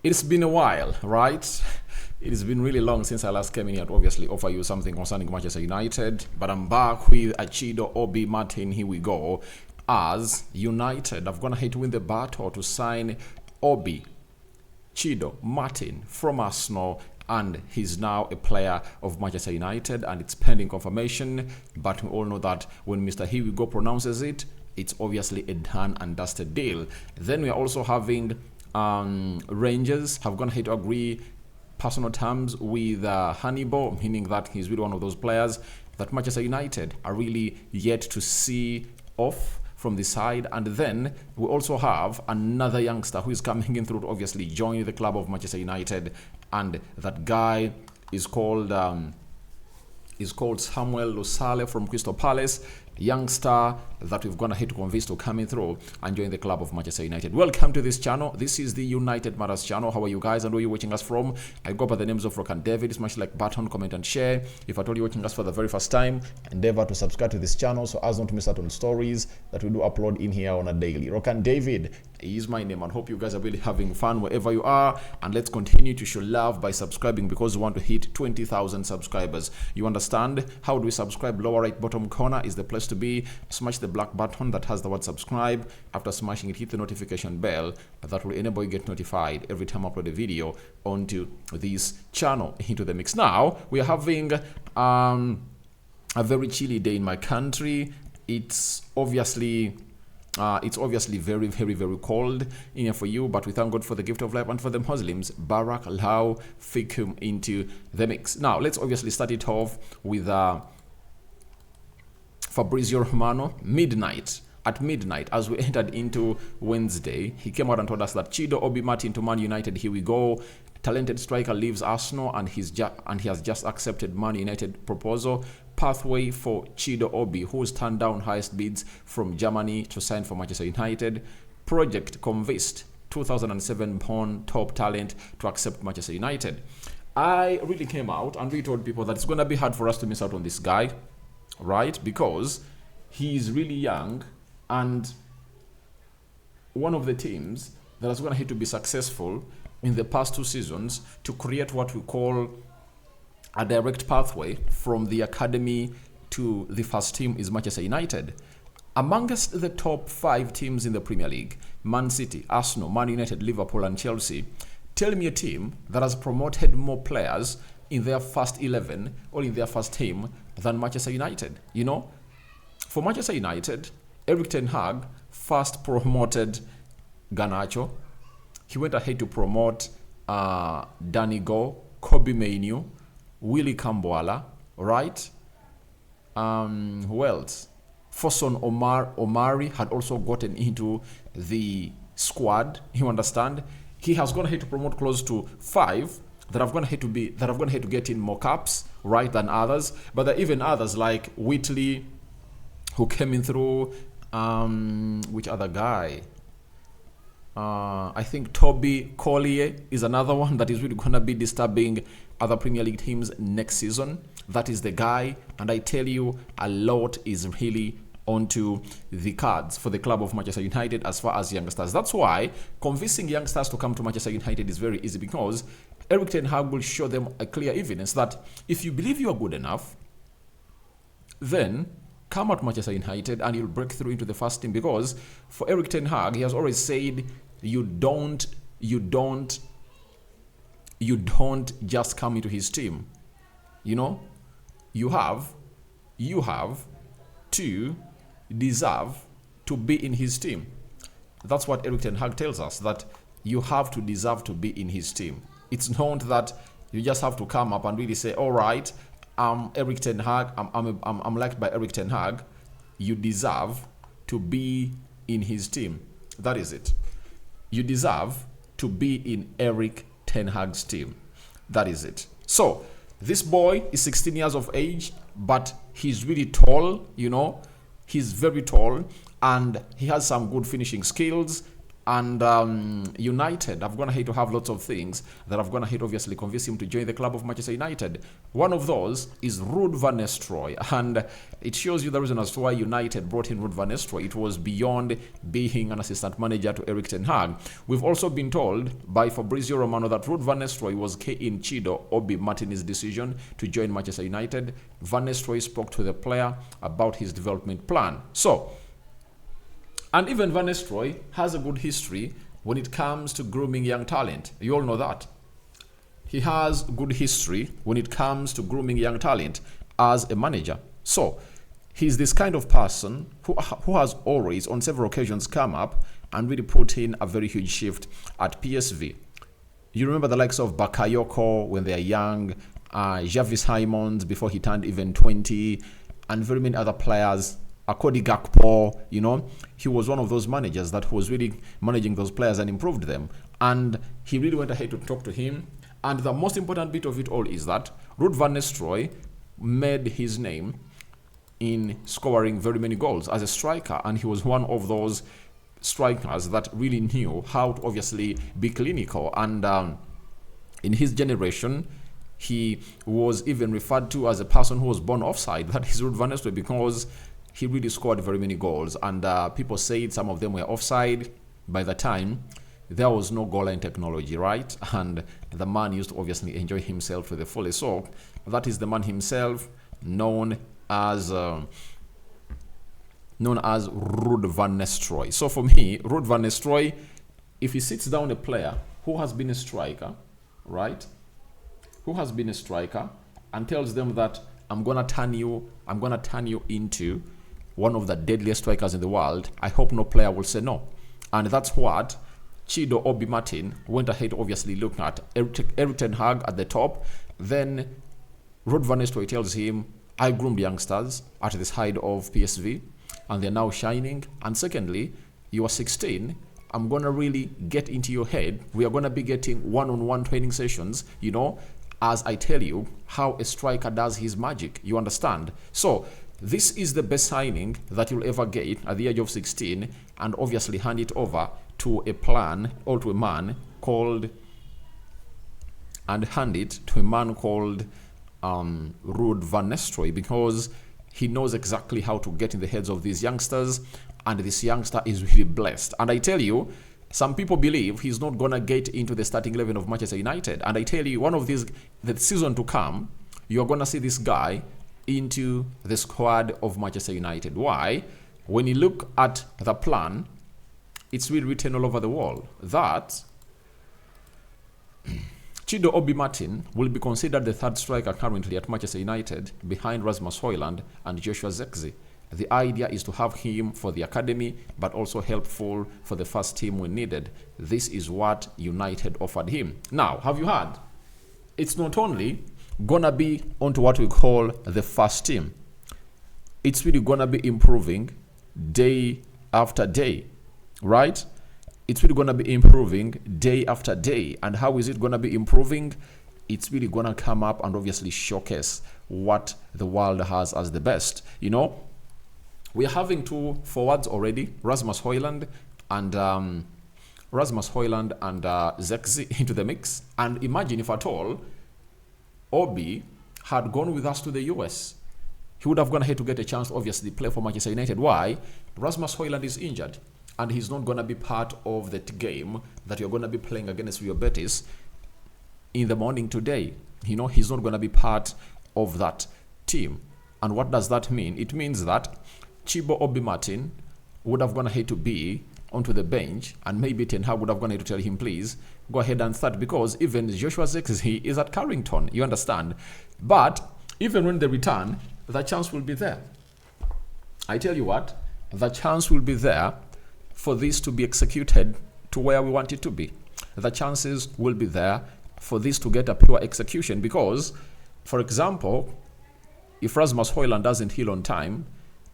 It's been a while, right? It has been really long since I last came in here to obviously offer you something concerning Manchester United. But I'm back with a Chido Obi Martin. Here we go. As United have gone ahead to win the battle to sign Obi Chido Martin from Arsenal, and he's now a player of Manchester United, and it's pending confirmation. But we all know that when Mr. Here we go pronounces it, it's obviously a done and dusted deal. Then we are also having Rangers have gone ahead to agree personal terms with Hannibal, meaning that he's really one of those players that Manchester United are really yet to see off from the side. And then we also have another youngster who is coming in through to obviously join the club of Manchester United, and that guy is called Samuel Lusale from Crystal Palace, youngster that we've gone ahead to convince to come in through and join the club of Manchester United. Welcome to this channel. This is the United Matters channel. How are you guys and where are you watching us from? I go by the names of Rock and David. Smash like button, comment and share. If at all you're watching us for the very first time, endeavor to subscribe to this channel so as not to miss out on stories that we do upload in here on a daily. Rock and David is my name, and hope you guys are really having fun wherever you are. And let's continue to show love by subscribing, because we want to hit 20,000 subscribers. You understand? How do we subscribe? Lower right bottom corner is the place to be. Smash the black button that has the word subscribe. After smashing it, hit the notification bell that will enable you get notified every time I upload a video onto this channel. Into the mix now, we are having a very chilly day in my country. It's obviously very, very, very cold in here for you, but we thank God for the gift of life. And for the Muslims, Barak Lau Fikum into the mix. Now, let's obviously start it off with Fabrizio Romano. At midnight, as we entered into Wednesday, he came out and told us that Chido Obi Martin to Man United. Here we go. Talented striker leaves Arsenal, and he has just accepted Man United proposal. Pathway for Chido Obi, who's turned down highest bids from Germany to sign for Manchester United. Project convinced 2007 born top talent to accept Manchester United. I really came out and we told people that it's going to be hard for us to miss out on this guy, right? Because he's really young, and one of the teams that is going to have to be successful in the past 2 seasons to create what we call a direct pathway from the academy to the first team is Manchester United. Amongst the top 5 teams in the Premier League, Man City, Arsenal, Man United, Liverpool and Chelsea, tell me a team that has promoted more players in their first 11 or in their first team than Manchester United. You know, for Manchester United, Erik ten Hag first promoted Garnacho. He went ahead to promote Danny Go, Kobe Mainoo, Willy Kamboala, right? Who else? Foson Omari had also gotten into the squad. You understand? He has gone ahead to promote close to 5 that have gone ahead to get in more caps, right, than others. But there are even others like Whitley, who came in through. Which other guy? I think Toby Collier is another one that is really going to be disturbing other Premier League teams next season. That is the guy, and I tell you, a lot is really onto the cards for the club of Manchester United as far as youngsters. That's why convincing youngsters to come to Manchester United is very easy, because Erik ten Hag will show them a clear evidence that if you believe you are good enough, then come out Manchester United and you'll break through into the first team. Because for Erik ten Hag, he has always said you don't just come into his team. You know, you have to deserve to be in his team. That's what Erik ten Hag tells us, that you have to deserve to be in his team. It's not that you just have to come up and really say, all right, Erik ten Hag, I'm liked by Erik ten Hag. You deserve to be in his team. That is it. You deserve to be in Erik ten Hag's team. That is it. So this boy is 16 years of age, but he's really tall. You know, he's very tall, and he has some good finishing skills. And United, I've gone ahead to have lots of things that I've gone ahead obviously convince him to join the club of Manchester United. One of those is Ruud van Nistelrooy, and it shows you the reason as to why United brought in Ruud van Nistelrooy. It was beyond being an assistant manager to Erik ten Hag. We've also been told by Fabrizio Romano that Ruud van Nistelrooy was key in Chido Obi Martin's decision to join Manchester United. Van Nistelrooy spoke to the player about his development plan. And even Van Nistelrooy has a good history when it comes to grooming young talent. You all know that. He has good history when it comes to grooming young talent as a manager. So, he's this kind of person who has always, on several occasions, come up and really put in a very huge shift at PSV. You remember the likes of Bakayoko when they are young, Javis Simons before he turned even 20, and very many other players. Cody Gakpo, he was one of those managers that was really managing those players and improved them. And he really went ahead to talk to him. And the most important bit of it all is that Ruud van Nistelrooy made his name in scoring very many goals as a striker. And he was one of those strikers that really knew how to obviously be clinical. And in his generation, he was even referred to as a person who was born offside. That is Ruud van Nistelrooy, because he really scored very many goals, and people said some of them were offside. By the time, there was no goal line technology, right? And the man used to obviously enjoy himself to the fullest. So that is the man himself, known as Ruud van Nistelrooy. So for me, Ruud van Nistelrooy, if he sits down a player who has been a striker, right? Who has been a striker, and tells them that I'm gonna turn you into one of the deadliest strikers in the world, I hope no player will say no. And that's what Chido Obi Martin went ahead to obviously look at. Erik ten Hag at the top. Then Ruud van Nistelrooy tells him, I groomed youngsters at the height of PSV, and they're now shining. And secondly, you are 16. I'm going to really get into your head. We are going to be getting one-on-one training sessions, as I tell you how a striker does his magic. You understand? So this is the best signing that you'll ever get at the age of 16, and obviously hand it over to a plan or to a man called Ruud van Nistelrooy, because he knows exactly how to get in the heads of these youngsters, and this youngster is really blessed. And I tell you, some people believe he's not going to get into the starting 11 of Manchester United. And I tell you, the season to come, you're going to see this guy into the squad of Manchester United. Why? When you look at the plan, it's really written all over the wall that Chido Obi Martin will be considered the third striker currently at Manchester United, behind Rasmus Højlund and Joshua Zirkzee. The idea is to have him for the academy, but also helpful for the first team when needed. This is what United offered him. Now, have you heard? It's not only gonna be onto what we call the first team. It's really gonna be improving day after day, right? It's really gonna be improving day after day. And how is it gonna be improving? It's really gonna come up and obviously showcase what the world has as the best. We are having two forwards already, Rasmus Højlund and Zirkzee into the mix. And imagine if at all Obi had gone with us to the US, he would have gone ahead to get a chance to obviously play for Manchester United. Why? Rasmus Højlund is injured, and he's not going to be part of that game that you're going to be playing against Real Betis in the morning today. He's not going to be part of that team. And what does that mean? It means that Chido Obi Martin would have gone ahead to be onto the bench, and maybe Ten Hag would have gone ahead to tell him, please go ahead and start, because even Joshua Zirkzee is at Carrington. You understand? But even when they return, the chance will be there. I tell you what, the chance will be there for this to be executed to where we want it to be. The chances will be there for this to get a pure execution, because, for example, if Rasmus Højlund doesn't heal on time,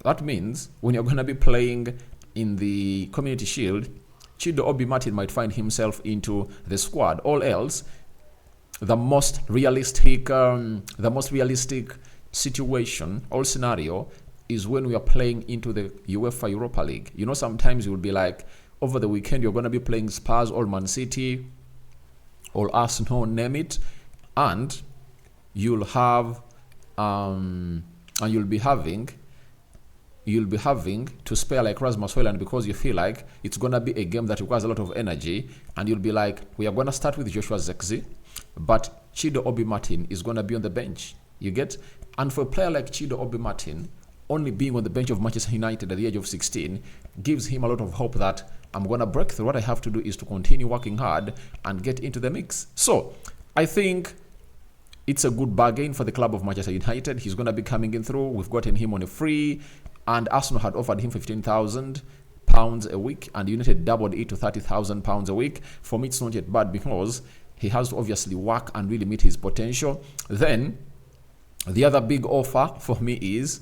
that means when you're going to be playing in the Community Shield, Chido Obi Martin might find himself into the squad. All else, the most realistic situation or scenario is when we are playing into the UEFA Europa League. Sometimes you will be like, Over the weekend, you're going to be playing Spurs or Man City or Arsenal, name it, and you'll have you'll be having to spare like Rasmus Højlund because you feel like it's going to be a game that requires a lot of energy, and you'll be like, we are going to start with Joshua Zirkzee, but Chido Obi Martin is going to be on the bench. You get? And for a player like Chido Obi Martin, only being on the bench of Manchester United at the age of 16 gives him a lot of hope that I'm going to break through. What I have to do is to continue working hard and get into the mix. So I think it's a good bargain for the club of Manchester United. He's going to be coming in through. We've gotten him on a free, and Arsenal had offered him £15,000 a week, and United doubled it to £30,000 a week. For me, it's not yet bad because he has to obviously work and really meet his potential. Then the other big offer for me is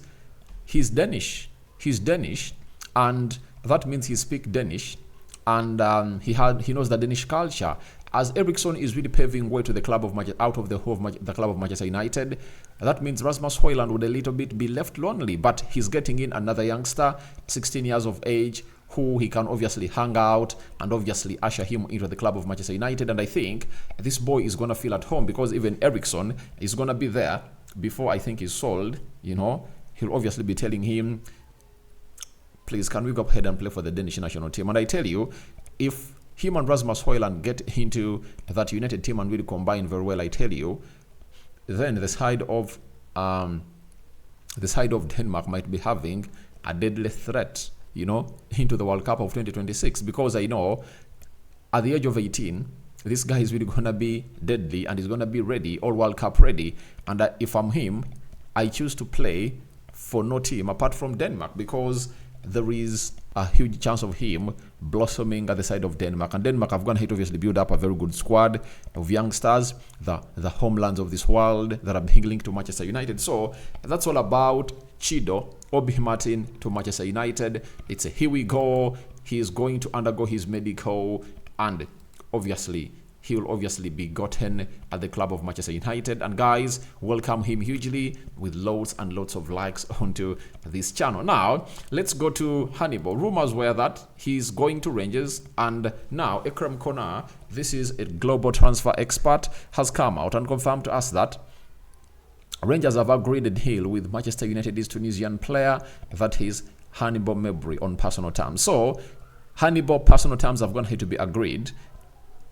he's Danish. He's Danish, and that means he speaks Danish, and he knows the Danish culture. As Eriksson is really paving way to the club of out of the club of Manchester United, that means Rasmus Højlund would a little bit be left lonely. But he's getting in another youngster, 16 years of age, who he can obviously hang out and obviously usher him into the club of Manchester United. And I think this boy is going to feel at home because even Eriksson is going to be there before I think he's sold. You know, he'll obviously be telling him, please, can we go ahead and play for the Danish national team? And I tell you, if him and Rasmus Højlund get into that United team and really combine very well, I tell you, then the side of Denmark might be having a deadly threat, you know, into the World Cup of 2026. Because I know at the age of 18, this guy is really gonna be deadly and he's gonna be ready, all World Cup ready. And if I'm him, I choose to play for no team apart from Denmark, because there is a huge chance of him blossoming at the side of Denmark. And Denmark have gone ahead to obviously build up a very good squad of youngsters, the homelands of this world that are being linked to Manchester United. So that's all about Chido Obi Martin to Manchester United. It's a here we go. He is going to undergo his medical, and obviously he will obviously be gotten at the club of Manchester United. And guys, welcome him hugely with loads and loads of likes onto this channel. Now, let's go to Hannibal. Rumors were that he's going to Rangers, and now Ekrem Konar, this is a global transfer expert, has come out and confirmed to us that Rangers have agreed a deal with Manchester United's Tunisian player, that is Hannibal Mejbri, on personal terms. So, Hannibal personal terms have gone ahead to be agreed.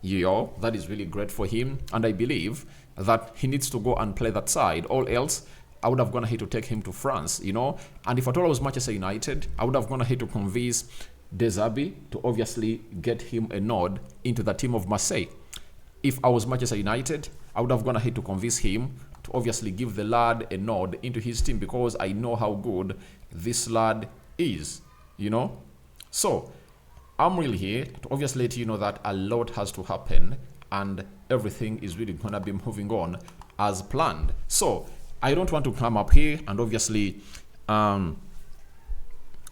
That is really great for him, and I believe that he needs to go and play that side. All else, I would have gone ahead to take him to France, you know. And if at all I was Manchester United, I would have gone ahead to convince De Zerbi to obviously get him a nod into the team of Marseille. If I was Manchester United, I would have gone ahead to convince him to obviously give the lad a nod into his team, because I know how good this lad is, you know. So I'm really here to obviously let you know that a lot has to happen and everything is really going to be moving on as planned. So I don't want to come up here and obviously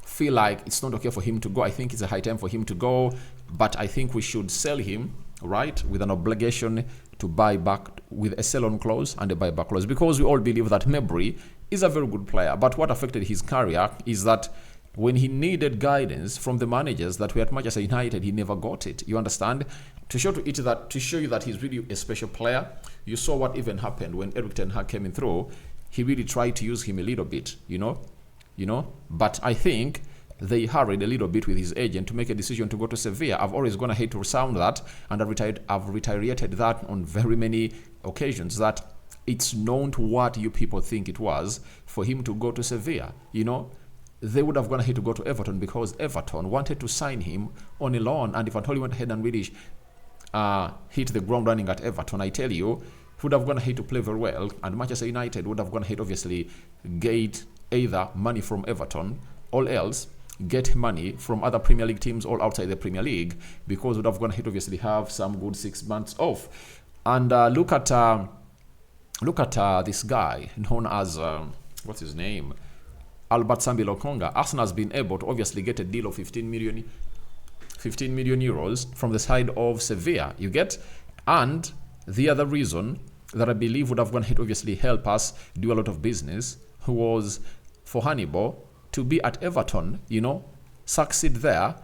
feel like it's not okay for him to go. I think it's a high time for him to go, but I think we should sell him, right, with an obligation to buy back, with a sell-on clause and a buyback clause, because we all believe that Mejbri is a very good player. But what affected his career is that when he needed guidance from the managers that were at Manchester United, he never got it. You understand? To show you that he's really a special player, you saw what even happened when Erik ten Hag came in through. He really tried to use him a little bit, you know. But I think they hurried a little bit with his agent to make a decision to go to Sevilla. I've always gone ahead to sound that, and I've reiterated that on very many occasions, that it's known to what you people think it was for him to go to Sevilla, you know. They would have gone ahead to go to Everton because Everton wanted to sign him on a loan. And if Antoli went ahead and really hit the ground running at Everton, I tell you, he would have gone ahead to play very well. And Manchester United would have gone ahead, obviously, get either money from Everton or else get money from other Premier League teams all outside the Premier League, because would have gone ahead, obviously, have some good 6 months off. And look at this guy known as, what's his name? Albert Sambi Lokonga. Arsenal has been able to obviously get a deal of 15 million euros from the side of Sevilla, you get? And the other reason that I believe would have gone ahead to obviously help us do a lot of business was for Hannibal to be at Everton, you know, succeed there,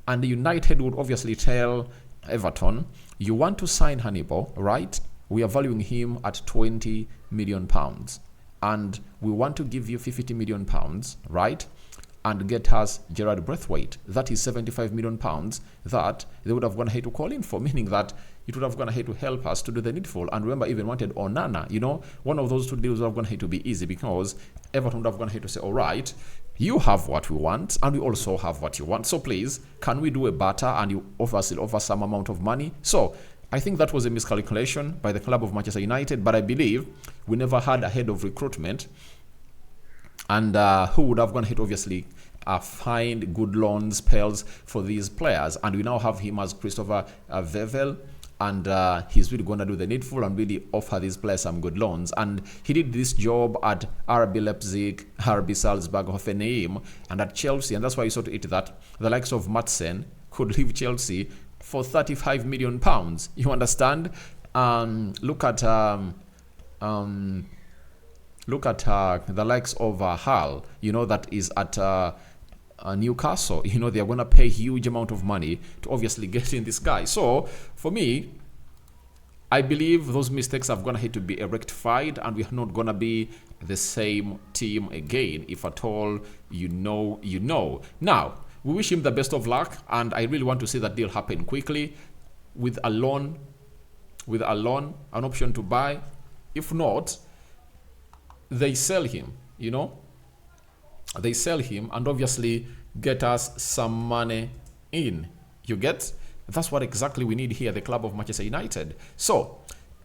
And United would obviously tell Everton, you want to sign Hannibal, right? We are valuing him at £20 million. And we want to give you £50 million, right? And get us Gerard Braithwaite. That is £75 million that they would have gone ahead to call in for, meaning that it would have gone ahead to help us to do the needful. And remember, even wanted Onana, one of those two deals would have gone ahead to be easy, because Everton would have gone ahead to say, all right, you have what we want, and we also have what you want. So please, can we do a barter, and you still offer some amount of money? So I think that was a miscalculation by the club of Manchester United, but I believe we never had a head of recruitment and who would have gone ahead, obviously, find good loan spells for these players. And we now have him as Christopher Vevel, and he's really going to do the needful and really offer these players some good loans. And he did this job at RB Leipzig, RB Salzburg, Hoffenheim, and at Chelsea. And that's why you saw to it that the likes of Madsen could leave Chelsea for £35 million. You understand? Look at the likes of Hull, that is at Newcastle. They are going to pay a huge amount of money to obviously get in this guy. So for me, I believe those mistakes have gone ahead to be rectified, and we are not going to be the same team again. If at all, you know. Now, we wish him the best of luck, and I really want to see that deal happen quickly with a loan, an option to buy. If not, they sell him, They sell him and obviously get us some money in. You get? That's what exactly we need here at the club of Manchester United. So,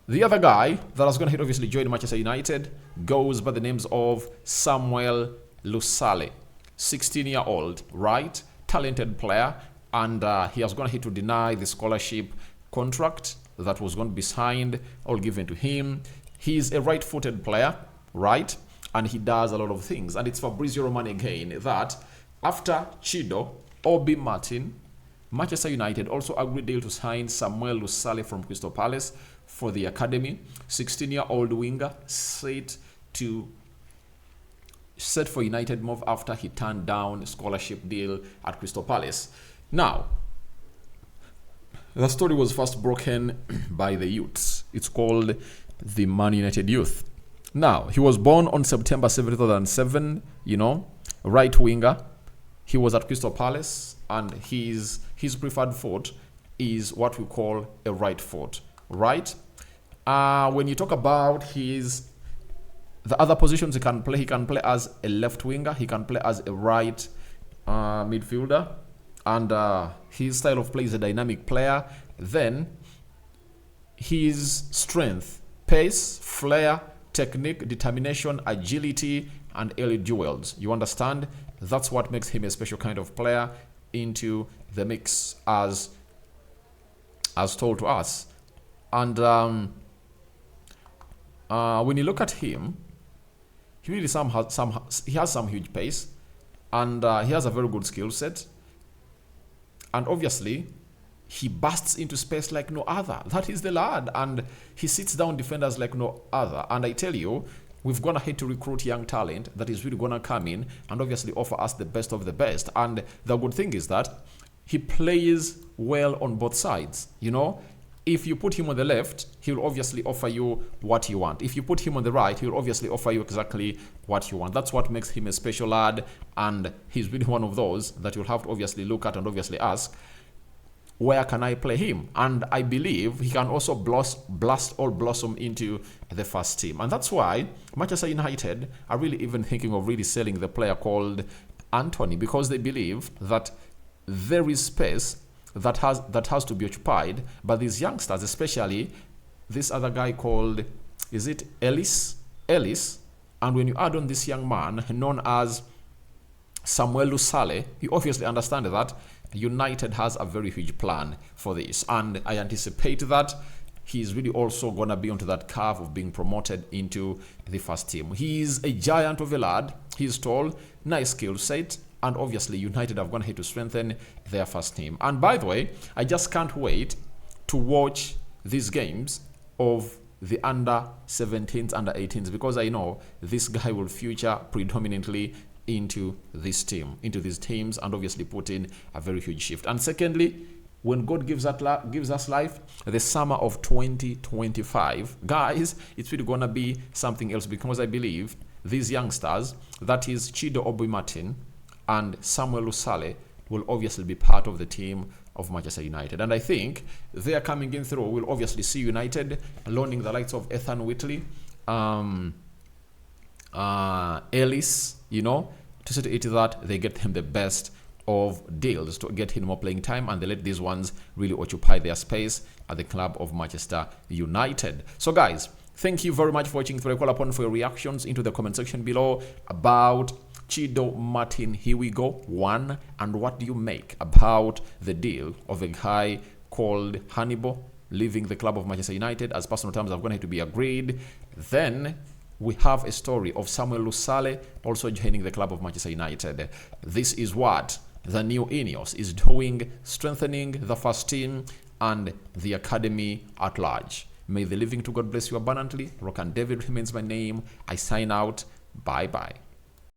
the other guy that has going to obviously join Manchester United goes by the names of Samuel Lusale. 16-year-old, right? Talented player. And he has gone ahead to deny the scholarship contract that was going to be signed, all given to him. He's a right-footed player, right? And he does a lot of things. And it's Fabrizio Romano again that after Chido Obi Martin, Manchester United also agreed deal to sign Samuel Lusale from Crystal Palace for the academy. 16-year-old winger set for United move after he turned down a scholarship deal at Crystal Palace. Now, the story was first broken by the youths. It's called the Man United Youth. Now, he was born on September 7, 2007, right winger. He was at Crystal Palace, and his preferred foot is what we call a right foot, right? When you talk about the other positions he can play as a left winger, he can play as a right midfielder, and his style of play is a dynamic player. Then, his strength, pace, flair, technique, determination, agility, and early duels. You understand? That's what makes him a special kind of player into the mix, as told to us. And when you look at him, he really he has some huge pace, and he has a very good skill set. And obviously, he bursts into space like no other. That is the lad. And he sits down defenders like no other. And I tell you, we've gone ahead to recruit young talent that is really going to come in and obviously offer us the best of the best. And the good thing is that he plays well on both sides. If you put him on the left, he'll obviously offer you what you want. If you put him on the right, he'll obviously offer you exactly what you want. That's what makes him a special lad. And he's really one of those that you'll have to obviously look at and obviously ask, where can I play him? And I believe he can also blossom into the first team. And that's why Manchester United are really even thinking of really selling the player called Anthony, because they believe that there is space that has to be occupied by these youngsters, especially this other guy called, is it Ellis? And when you add on this young man known as Samuel Lusale, you obviously understand that United has a very huge plan for this, and I anticipate that he's really also going to be onto that curve of being promoted into the first team. He's a giant of a lad. He's tall, nice skill set, and obviously United have gone ahead to strengthen their first team. And by the way, I just can't wait to watch these games of the under 17s, under 18s, because I know this guy will feature predominantly into this team, into these teams, and obviously put in a very huge shift. And secondly, when God gives us life, the summer of 2025, guys, it's really gonna be something else, because I believe these youngsters, that is Chido Obi Martin and Samuel Lusale, will obviously be part of the team of Manchester United. And I think they are coming in through. We'll obviously see United loaning the likes of Ethan Whitley, Ellis, to see to it that they get him the best of deals, to get him more playing time, and they let these ones really occupy their space at the club of Manchester United. So guys, thank you very much for watching. I call upon for your reactions into the comment section below about Chido Martin. Here we go. One, and what do you make about the deal of a guy called Hannibal leaving the club of Manchester United? As personal terms are going to be agreed. Then we have a story of Samuel Lusale also joining the club of Manchester United. This is what the new Ineos is doing, strengthening the first team and the academy at large. May the living to God bless you abundantly. Rock and David remains my name. I sign out. Bye bye.